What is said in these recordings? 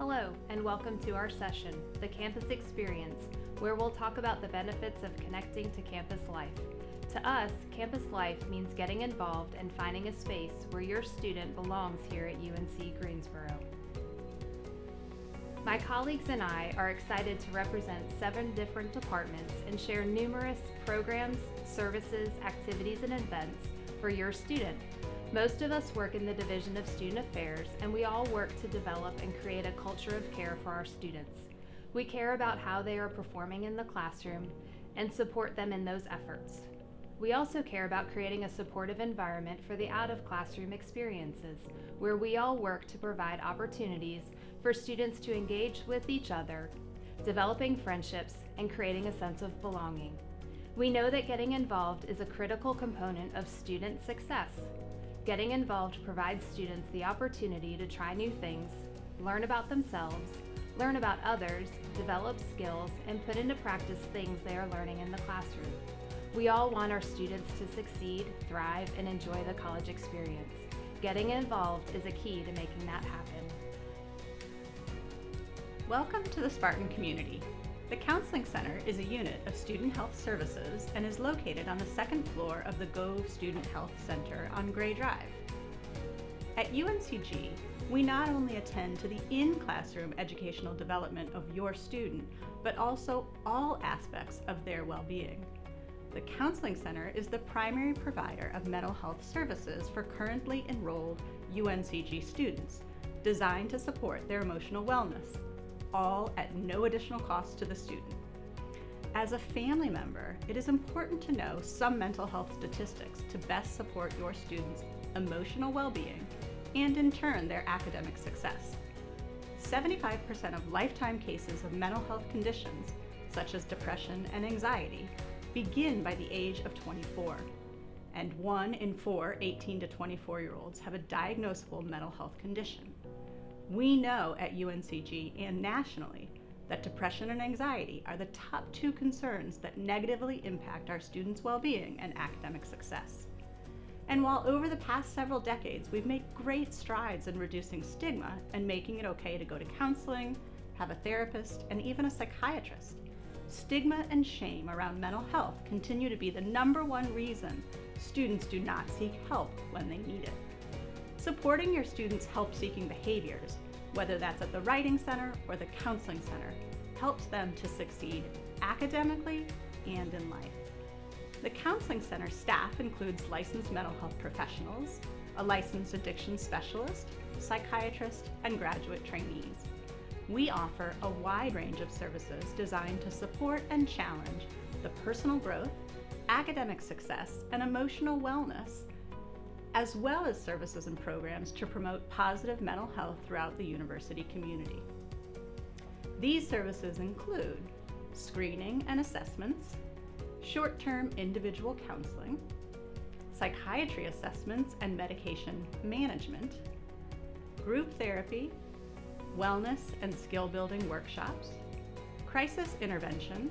Hello, and welcome to our session, The Campus Experience, where we'll talk about the benefits of connecting to campus life. To us, campus life means getting involved and finding a space where your student belongs here at UNC Greensboro. My colleagues and I are excited to represent 7 different departments and share numerous programs, services, activities, and events for your student. Most of us work in the Division of Student Affairs, and we all work to develop and create a culture of care for our students. We care about how they are performing in the classroom and support them in those efforts. We also care about creating a supportive environment for the out-of-classroom experiences, where we all work to provide opportunities for students to engage with each other, developing friendships, and creating a sense of belonging. We know that getting involved is a critical component of student success. Getting involved provides students the opportunity to try new things, learn about themselves, learn about others, develop skills, and put into practice things they are learning in the classroom. We all want our students to succeed, thrive, and enjoy the college experience. Getting involved is a key to making that happen. Welcome to the Spartan community. The Counseling Center is a unit of Student Health Services and is located on the 2nd floor of the Gove Student Health Center on Gray Drive. At Uncg, we not only attend to the in-classroom educational development of your student, but also all aspects of their well-being. The Counseling Center is the primary provider of mental health services for currently enrolled Uncg students, designed to support their emotional wellness, all at no additional cost to the student. As a family member, it is important to know some mental health statistics to best support your students' emotional well-being and in turn their academic success. 75% of lifetime cases of mental health conditions, such as depression and anxiety, begin by the age of 24, and 1 in 4 18 to 24-year-olds have a diagnosable mental health condition. We know at Uncg and nationally that depression and anxiety are the top 2 concerns that negatively impact our students' well-being and academic success. And while over the past several decades we've made great strides in reducing stigma and making it okay to go to counseling, have a therapist, and even a psychiatrist, stigma and shame around mental health continue to be the #1 reason students do not seek help when they need it. Supporting your students' help-seeking behaviors, whether that's at the Writing Center or the Counseling Center, helps them to succeed academically and in life. The Counseling Center staff includes licensed mental health professionals, a licensed addiction specialist, psychiatrist, and graduate trainees. We offer a wide range of services designed to support and challenge the personal growth, academic success, and emotional wellness, as well as services and programs to promote positive mental health throughout the university community. These services include screening and assessments, short-term individual counseling, psychiatry assessments and medication management, group therapy, wellness and skill-building workshops, crisis intervention,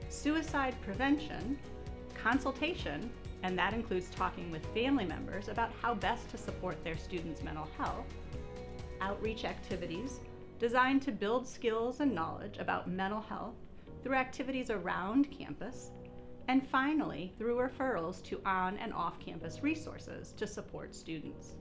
suicide prevention, consultation, and that includes talking with family members about how best to support their students' mental health, outreach activities designed to build skills and knowledge about mental health through activities around campus, and finally, through referrals to on- and off-campus resources to support students.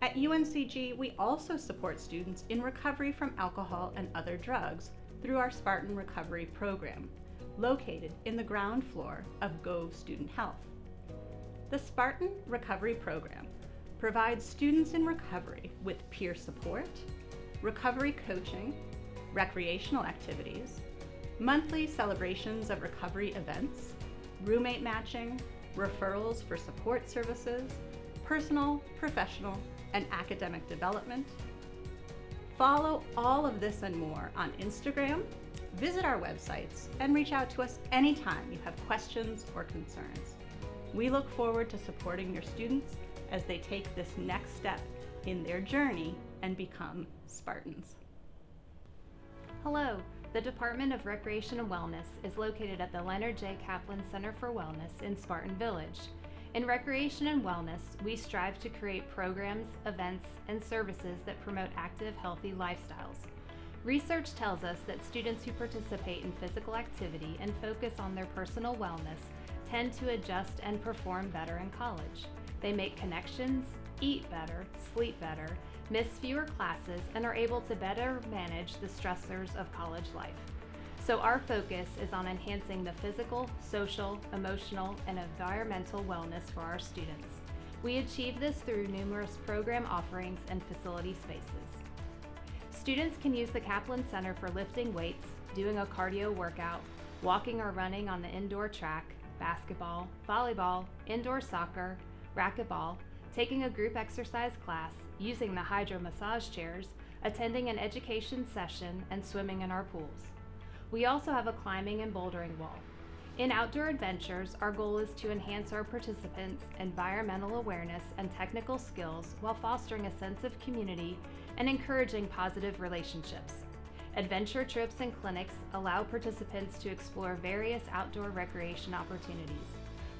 At Uncg, we also support students in recovery from alcohol and other drugs through our Spartan Recovery Program, located in the ground floor of Gove Student Health. The Spartan Recovery Program provides students in recovery with peer support, recovery coaching, recreational activities, monthly celebrations of recovery events, roommate matching, referrals for support services, personal, professional, and academic development. Follow all of this and more on Instagram, visit our websites, and reach out to us anytime you have questions or concerns. We look forward to supporting your students as they take this next step in their journey and become Spartans. Hello, the Department of Recreation and Wellness is located at the Leonard J. Kaplan Center for Wellness in Spartan Village. In recreation and wellness, we strive to create programs, events, and services that promote active, healthy lifestyles. Research tells us that students who participate in physical activity and focus on their personal wellness tend to adjust and perform better in college. They make connections, eat better, sleep better, miss fewer classes, and are able to better manage the stressors of college life. So our focus is on enhancing the physical, social, emotional, and environmental wellness for our students. We achieve this through numerous program offerings and facility spaces. Students can use the Kaplan Center for lifting weights, doing a cardio workout, walking or running on the indoor track, basketball, volleyball, indoor soccer, racquetball, taking a group exercise class, using the hydro massage chairs, attending an education session, and swimming in our pools. We also have a climbing and bouldering wall. In outdoor adventures, our goal is to enhance our participants' environmental awareness and technical skills while fostering a sense of community and encouraging positive relationships. Adventure trips and clinics allow participants to explore various outdoor recreation opportunities.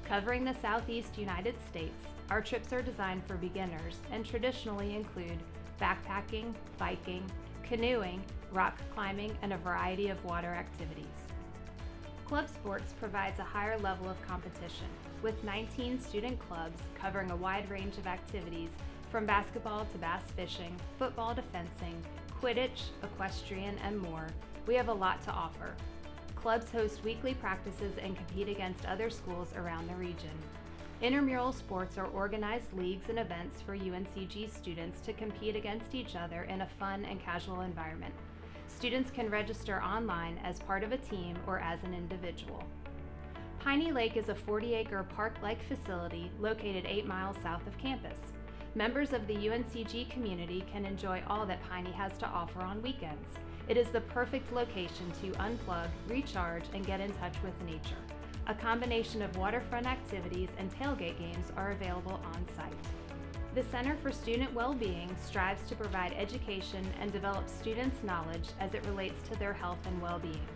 Covering the Southeast United States, our trips are designed for beginners and traditionally include backpacking, biking, canoeing, rock climbing, and a variety of water activities. Club sports provides a higher level of competition, with 19 student clubs covering a wide range of activities from basketball to bass fishing, football to fencing, Quidditch, equestrian, and more. We have a lot to offer. Clubs host weekly practices and compete against other schools around the region. Intramural sports are organized leagues and events for Uncg students to compete against each other in a fun and casual environment. Students can register online as part of a team or as an individual. Piney Lake is a 40-acre park-like facility located 8 miles south of campus. Members of the Uncg community can enjoy all that Piney has to offer on weekends. It is the perfect location to unplug, recharge, and get in touch with nature. A combination of waterfront activities and tailgate games are available on site. The Center for Student Wellbeing strives to provide education and develop students' knowledge as it relates to their health and well-being.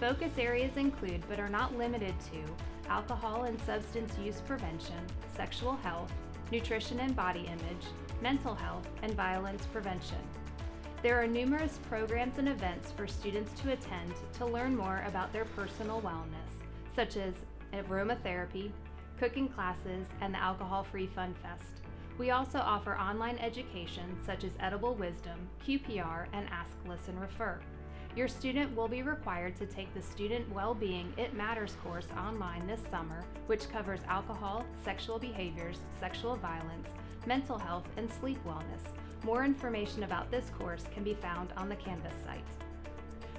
Focus areas include, but are not limited to, alcohol and substance use prevention, sexual health, nutrition and body image, mental health, and violence prevention. There are numerous programs and events for students to attend to learn more about their personal wellness, such as aromatherapy, cooking classes, and the Alcohol-Free Fun Fest. We also offer online education such as Edible Wisdom, QPR, and Ask, Listen, Refer. Your student will be required to take the Student Wellbeing It Matters course online this summer, which covers alcohol, sexual behaviors, sexual violence, mental health, and sleep wellness. More information about this course can be found on the Canvas site.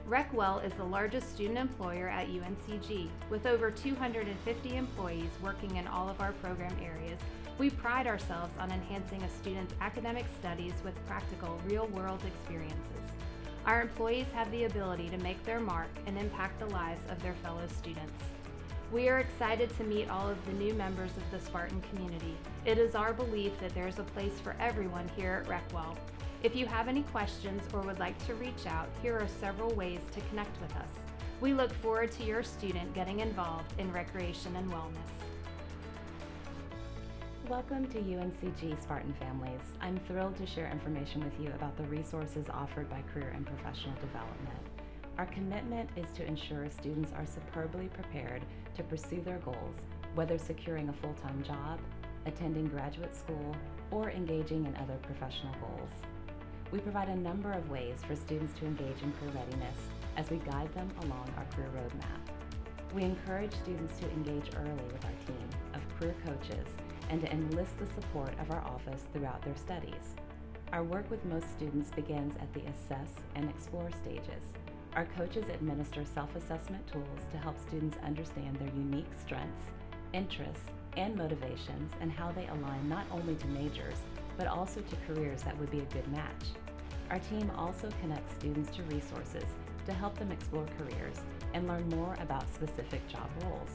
RecWell is the largest student employer at Uncg. With over 250 employees working in all of our program areas, we pride ourselves on enhancing a student's academic studies with practical, real-world experiences. Our employees have the ability to make their mark and impact the lives of their fellow students. We are excited to meet all of the new members of the Spartan community. It is our belief that there is a place for everyone here at RecWell. If you have any questions or would like to reach out, here are several ways to connect with us. We look forward to your student getting involved in recreation and wellness. Welcome to Uncg Spartan Families. I'm thrilled to share information with you about the resources offered by Career and Professional Development. Our commitment is to ensure students are superbly prepared to pursue their goals, whether securing a full-time job, attending graduate school, or engaging in other professional goals. We provide a number of ways for students to engage in career readiness as we guide them along our career roadmap. We encourage students to engage early with our team of career coaches and to enlist the support of our office throughout their studies. Our work with most students begins at the assess and explore stages. Our coaches administer self-assessment tools to help students understand their unique strengths, interests, and motivations and how they align not only to majors, but also to careers that would be a good match. Our team also connects students to resources to help them explore careers and learn more about specific job roles.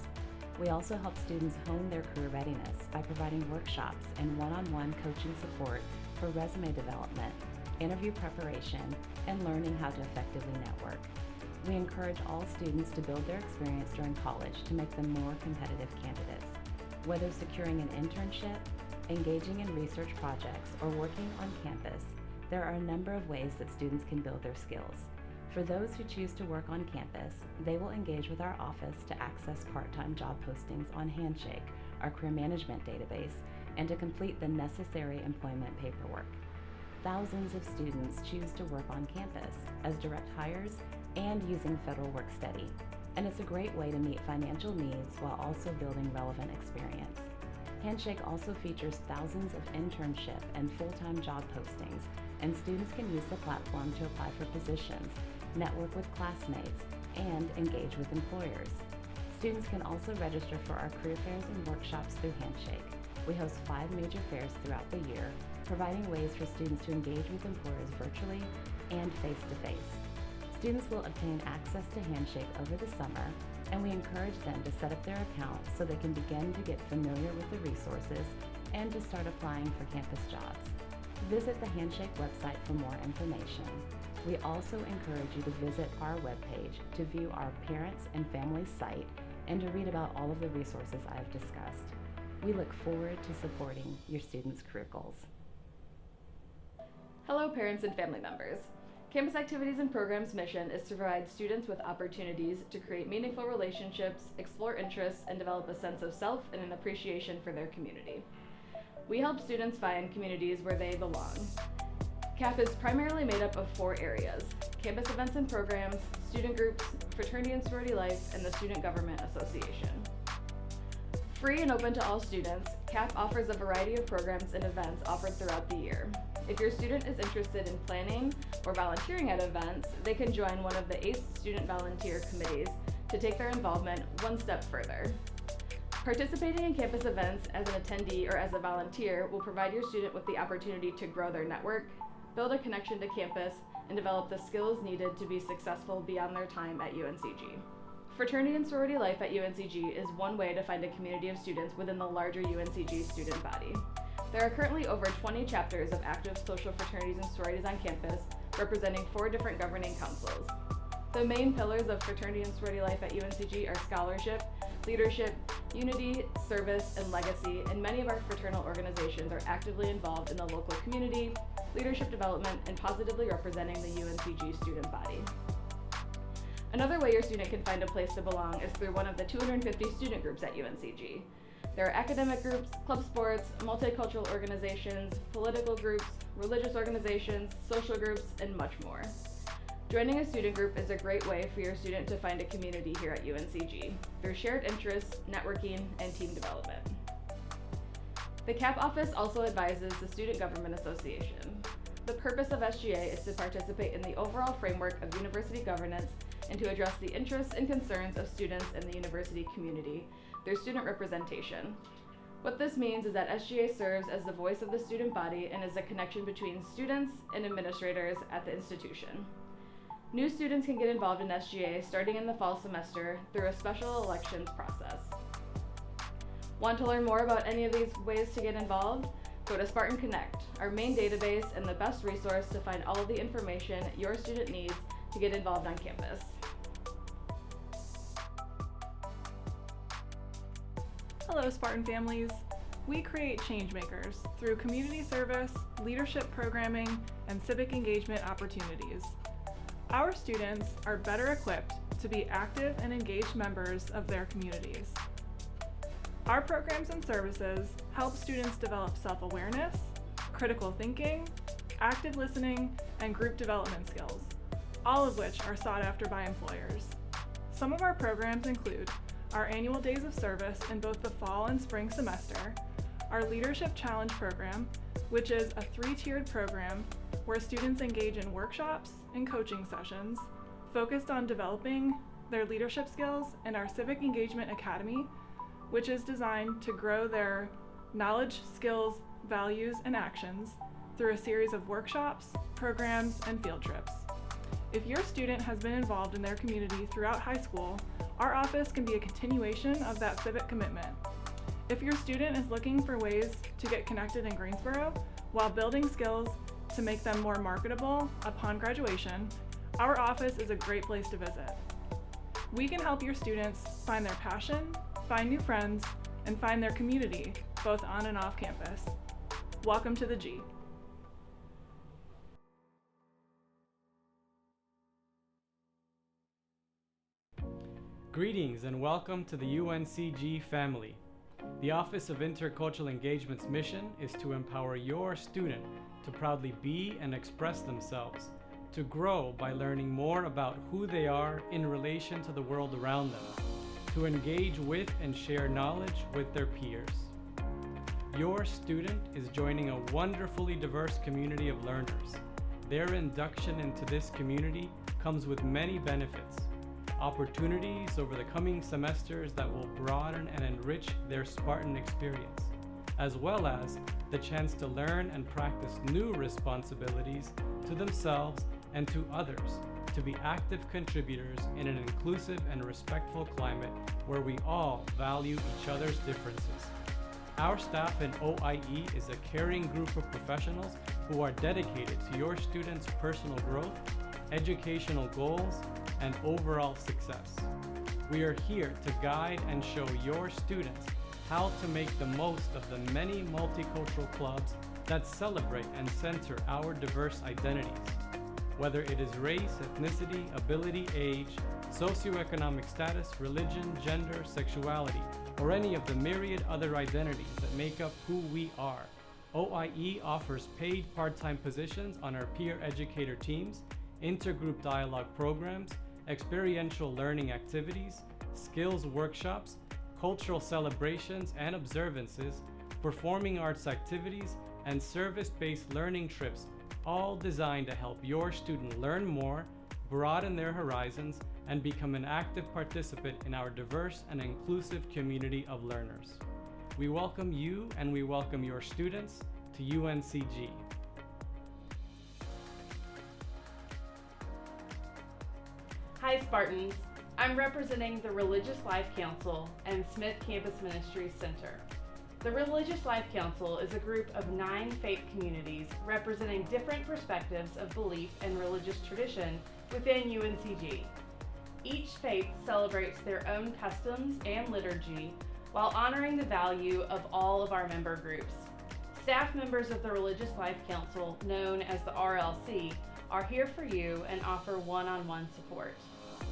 We also help students hone their career readiness by providing workshops and one-on-one coaching support for resume development, interview preparation, and learning how to effectively network. We encourage all students to build their experience during college to make them more competitive candidates. Whether securing an internship, engaging in research projects, or working on campus, there are a number of ways that students can build their skills. For those who choose to work on campus, they will engage with our office to access part-time job postings on Handshake, our career management database, and to complete the necessary employment paperwork. Thousands of students choose to work on campus as direct hires and using Federal Work-Study, and it's a great way to meet financial needs while also building relevant experience. Handshake also features thousands of internship and full-time job postings, and students can use the platform to apply for positions, network with classmates, and engage with employers. Students can also register for our career fairs and workshops through Handshake. We host 5 major fairs throughout the year, providing ways for students to engage with employers virtually and face-to-face. Students will obtain access to Handshake over the summer, and we encourage them to set up their account so they can begin to get familiar with the resources and to start applying for campus jobs. Visit the Handshake website for more information. We also encourage you to visit our webpage to view our parents and families site and to read about all of the resources I've discussed. We look forward to supporting your students' career goals. Hello, parents and family members. Campus Activities and Programs' mission is to provide students with opportunities to create meaningful relationships, explore interests, and develop a sense of self and an appreciation for their community. We help students find communities where they belong. CAP is primarily made up of 4 areas: campus events and programs, student groups, fraternity and sorority life, and the Student Government Association. Free and open to all students, CAP offers a variety of programs and events offered throughout the year. If your student is interested in planning or volunteering at events, they can join one of the 8 student volunteer committees to take their involvement one step further. Participating in campus events as an attendee or as a volunteer will provide your student with the opportunity to grow their network, build a connection to campus, and develop the skills needed to be successful beyond their time at Uncg. Fraternity and sorority life at Uncg is one way to find a community of students within the larger Uncg student body. There are currently over 20 chapters of active social fraternities and sororities on campus, representing 4 different governing councils. The main pillars of fraternity and sorority life at Uncg are scholarship, leadership, unity, service, and legacy, and many of our fraternal organizations are actively involved in the local community, leadership development, and positively representing the Uncg student body. Another way your student can find a place to belong is through one of the 250 student groups at Uncg. There are academic groups, club sports, multicultural organizations, political groups, religious organizations, social groups, and much more. Joining a student group is a great way for your student to find a community here at Uncg through shared interests, networking, and team development. The CAP office also advises the Student Government Association. The purpose of SGA is to participate in the overall framework of university governance and to address the interests and concerns of students in the university community through student representation. What this means is that SGA serves as the voice of the student body and is a connection between students and administrators at the institution. New students can get involved in SGA starting in the fall semester through a special elections process. Want to learn more about any of these ways to get involved? Go to Spartan Connect, our main database and the best resource to find all of the information your student needs to get involved on campus. Hello, Spartan families. We create change makers through community service, leadership programming, and civic engagement opportunities. Our students are better equipped to be active and engaged members of their communities. Our programs and services help students develop self-awareness, critical thinking, active listening, and group development skills, all of which are sought after by employers. Some of our programs include our annual days of service in both the fall and spring semester, our Leadership Challenge program, which is a 3-tiered program where students engage in workshops and coaching sessions focused on developing their leadership skills, and our Civic Engagement Academy, which is designed to grow their knowledge, skills, values, and actions through a series of workshops, programs, and field trips. If your student has been involved in their community throughout high school, our office can be a continuation of that civic commitment. If your student is looking for ways to get connected in Greensboro while building skills to make them more marketable upon graduation, our office is a great place to visit. We can help your students find their passion, find new friends, and find their community, both on and off campus. Welcome to the G. Greetings and welcome to the Uncg family. The Office of Intercultural Engagement's mission is to empower your student to proudly be and express themselves, to grow by learning more about who they are in relation to the world around them, to engage with and share knowledge with their peers. Your student is joining a wonderfully diverse community of learners. Their induction into this community comes with many benefits, opportunities over the coming semesters that will broaden and enrich their Spartan experience, as well as the chance to learn and practice new responsibilities to themselves and to others, to be active contributors in an inclusive and respectful climate where we all value each other's differences. Our staff in OIE is a caring group of professionals who are dedicated to your students' personal growth, educational goals, and overall success. We are here to guide and show your students how to make the most of the many multicultural clubs that celebrate and center our diverse identities. Whether it is race, ethnicity, ability, age, socioeconomic status, religion, gender, sexuality, or any of the myriad other identities that make up who we are, OIE offers paid part-time positions on our peer educator teams, intergroup dialogue programs, experiential learning activities, skills workshops, cultural celebrations and observances, performing arts activities, and service-based learning trips, all designed to help your student learn more, broaden their horizons, and become an active participant in our diverse and inclusive community of learners. We welcome you and we welcome your students to UNCG. Hi Spartans, I'm representing the Religious Life Council and Smith Campus Ministries Center. The Religious Life Council is a group of 9 faith communities representing different perspectives of belief and religious tradition within UNCG. Each faith celebrates their own customs and liturgy while honoring the value of all of our member groups. Staff members of the Religious Life Council, known as the RLC, are here for you and offer one-on-one support.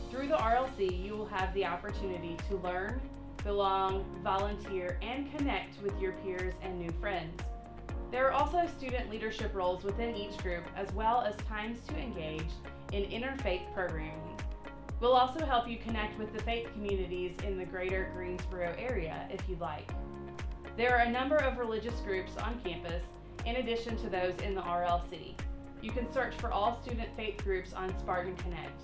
Through the RLC, you will have the opportunity to learn, belong, volunteer, and connect with your peers and new friends. There are also student leadership roles within each group, as well as times to engage in interfaith programming. We'll also help you connect with the faith communities in the greater Greensboro area if you'd like. There are a number of religious groups on campus, in addition to those in the RLC. You can search for all student faith groups on Spartan Connect.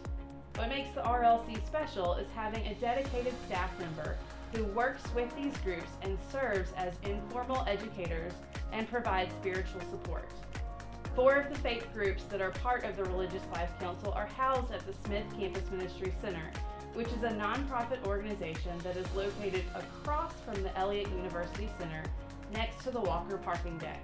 What makes the RLC special is having a dedicated staff member who works with these groups and serves as informal educators and provides spiritual support. 4 of the faith groups that are part of the Religious Life Council are housed at the Smith Campus Ministries Center, which is a nonprofit organization that is located across from the Elliott University Center next to the Walker parking deck.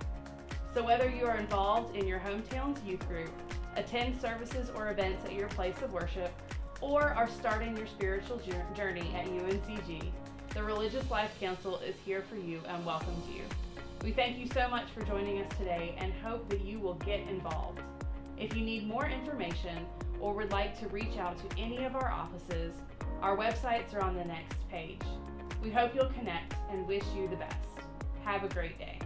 So whether you are involved in your hometown's youth group, attend services or events at your place of worship, or are starting your spiritual journey at UNCG, the Religious Life Council is here for you and welcomes you. We thank you so much for joining us today and hope that you will get involved. If you need more information or would like to reach out to any of our offices, our websites are on the next page. We hope you'll connect and wish you the best. Have a great day.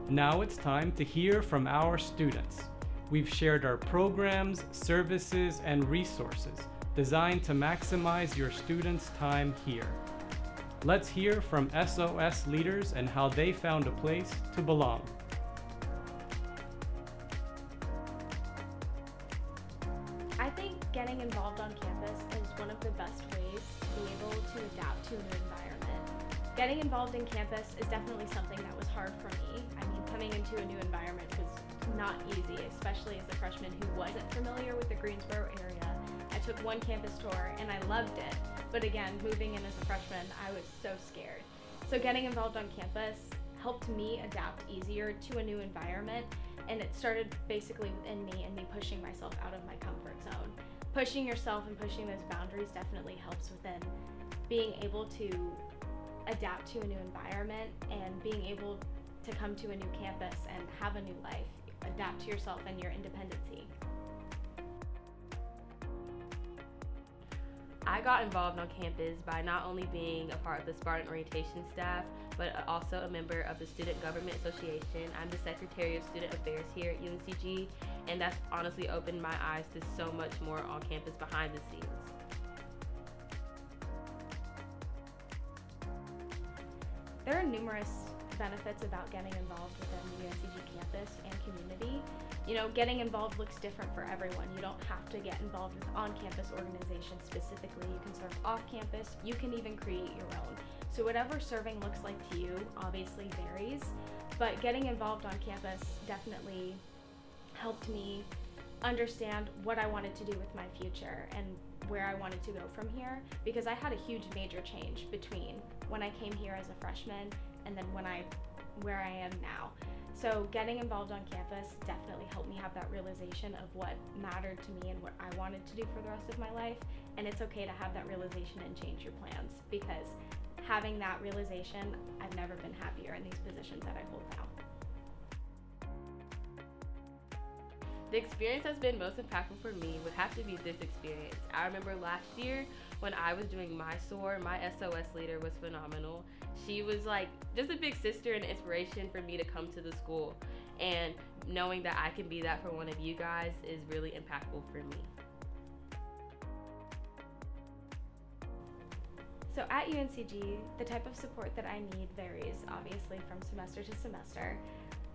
Now it's time to hear from our students. We've shared our programs, services, and resources designed to maximize your students' time here. Let's hear from SOS leaders and how they found a place to belong. I think getting involved on campus is one of the best ways to be able to adapt to a new environment. Getting involved in campus is definitely something that was hard for me. I mean, coming into a new environment was not easy, especially as a freshman who wasn't familiar with the Greensboro area. I took one campus tour and I loved it, but again, moving in as a freshman, I was so scared. So getting involved on campus helped me adapt easier to a new environment, and it started basically within me and me pushing myself out of my comfort zone. Pushing yourself and pushing those boundaries definitely helps within being able to adapt to a new environment and being able to come to a new campus and have a new life, adapt to yourself and your independency. I got involved on campus by not only being a part of the Spartan orientation staff, but also a member of the Student Government Association. I'm the Secretary of Student Affairs here at Uncg, and that's honestly opened my eyes to so much more on campus behind the scenes. There are numerous benefits about getting involved within the Uncg campus and community. You know, getting involved looks different for everyone. You don't have to get involved with on-campus organizations specifically. You can serve off-campus. You can even create your own. So whatever serving looks like to you obviously varies, but getting involved on campus definitely helped me understand what I wanted to do with my future and where I wanted to go from here, because I had a huge major change between when I came here as a freshman and then where I am now. So getting involved on campus definitely helped me have that realization of what mattered to me and what I wanted to do for the rest of my life. And it's okay to have that realization and change your plans, because having that realization, I've never been happier in these positions that I hold now. The experience that's been most impactful for me would have to be this experience. I remember last year when I was doing my SOAR, my SOS leader was phenomenal. She was like just a big sister and inspiration for me to come to the school. And knowing that I can be that for one of you guys is really impactful for me. So at UNCG, the type of support that I need varies obviously from semester to semester.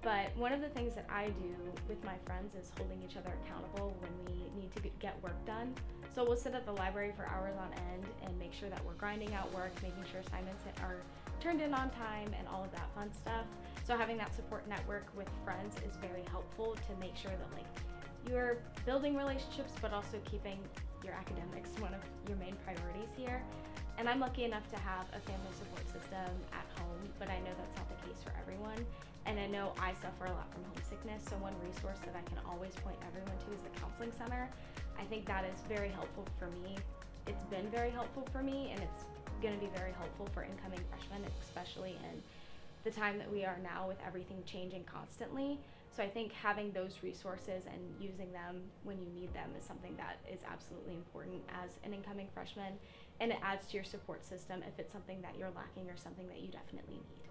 But one of the things that I do with my friends is holding each other accountable when we need to get work done. So we'll sit at the library for hours on end and make sure that we're grinding out work, making sure assignments are turned in on time and all of that fun stuff. So having that support network with friends is very helpful to make sure that you're building relationships but also keeping your academics one of your main priorities here. And I'm lucky enough to have a family support system at home, but I know that's not the case for everyone. And I know I suffer a lot from homesickness, so one resource that I can always point everyone to is the counseling center. I think that is very helpful for me. It's been very helpful for me, and it's going to be very helpful for incoming freshmen, especially in the time that we are now with everything changing constantly. So I think having those resources and using them when you need them is something that is absolutely important as an incoming freshman, and it adds to your support system if it's something that you're lacking or something that you definitely need.